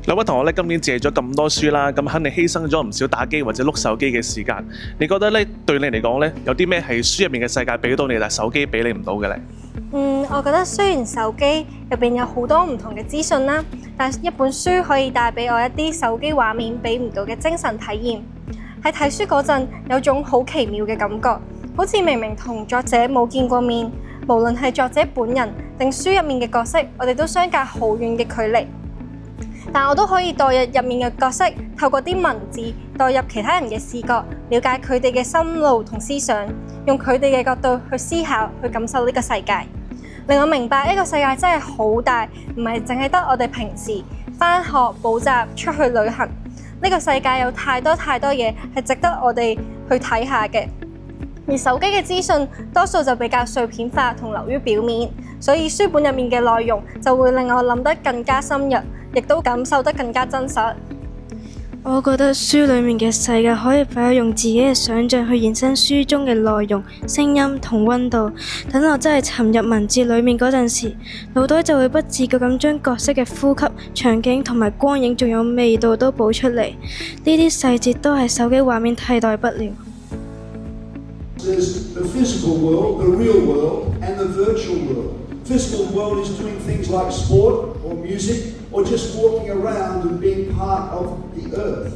兩位同學咧今年借咗咁多書啦，咁肯定犧牲咗唔少打機或者碌手機嘅時間。你覺得咧對你嚟講咧，有啲咩係書入面嘅世界俾到你，但係手機俾你唔到嘅咧？我覺得雖然手機入邊有好多唔同嘅資訊啦，但一本書可以帶俾我一啲手機畫面俾唔到嘅精神體驗。喺睇書嗰陣，有種好奇妙嘅感覺，好似明明同作者冇見過面，無論係作者本人定書入面嘅角色，我哋都相隔好遠嘅距離。但我都可以代入入面嘅角色，透過啲文字代入其他人嘅視覺，了解佢哋嘅心路同思想，用佢哋嘅角度去思考、去感受呢個世界，令我明白呢個世界真係好大，唔係淨係得我哋平時返學、補習、出去旅行。呢個世界有太多嘢係值得我哋去睇下嘅。而手機嘅資訊多數就比較碎片化同流於表面，所以書本入面嘅內容就會令我諗得更加深入，亦都感受得更加真實。我覺得書裡面嘅世界可以俾我用自己嘅想像去延伸書中嘅內容、聲音同溫度。等我真係沉入文字裡面嗰陣時，腦袋就會不自覺咁將角色嘅呼吸、場景同埋光影仲有味道都補出嚟。呢啲細節都係手機畫面替代不了。There's the physical world, the real world, and the virtual world. Physical world is doing things like sport or music or just walking around and being part of the earth.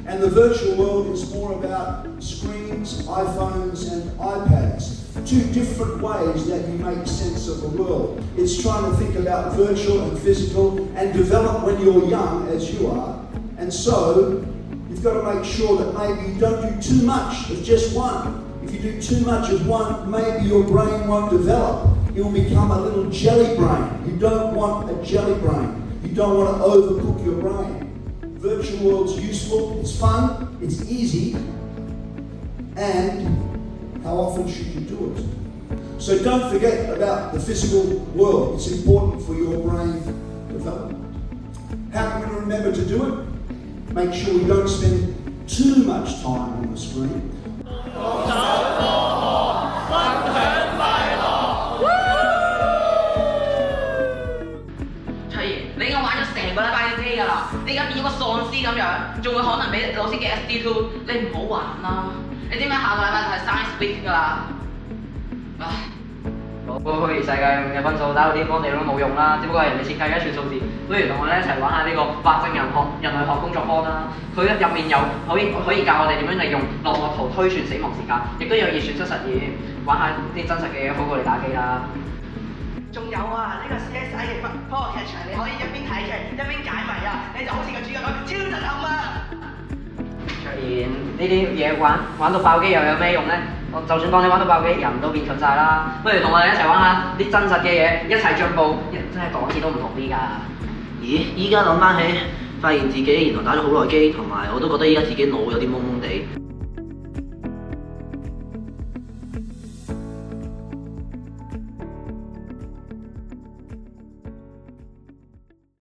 And the virtual world is more about screens, iPhones and iPads. Two different ways that you make sense of the world. It's trying to think about virtual and physical and develop when you're young, as you are. And so, you've got to make sure that maybe you don't do too much of just one. If you do too much of one, maybe your brain won't develop. It will become a little jelly brain. You don't want a jelly brain. You don't want to overcook your brain. Virtual world's useful, it's fun, it's easy, and how often should you do it? So don't forget about the physical world. It's important for your brain development. How can we remember to do it? Make sure we don't spend too much time on the screen. 你已經玩咗成個禮拜嘅機㗎啦，你而家變咗個喪屍咁樣，仲會可能俾老師嘅 SD2，你唔好玩啦！你知唔知下個禮拜就係 Science Week 㗎啦？唉，我虛擬世界嘅分數打到啲幫你都冇用啦，只不過係人哋設計一串數字。不如同我哋一齊玩下呢個法證人類學工作坊啦！佢入面有可以教我哋點樣利用落幕圖推算死亡時間，亦都有熱選出實驗，玩下啲真實嘅嘢好過你打機啦。仲有啊，呢個 CSI 嘅科學劇場，你可以一邊睇劇一邊解謎啊，你就好似個主角咁超震撼啊！卓然，呢啲嘢玩到爆機又有咩用呢？我就算幫你玩到爆機，人都變蠢晒啦。不如同我哋一齊玩下啲真實嘅嘢，一齊進步，真係講次都唔同啲㗎。咦？依家諗翻起，發現自己原來打咗好耐機，同埋我都覺得依家自己腦有啲懵懵地。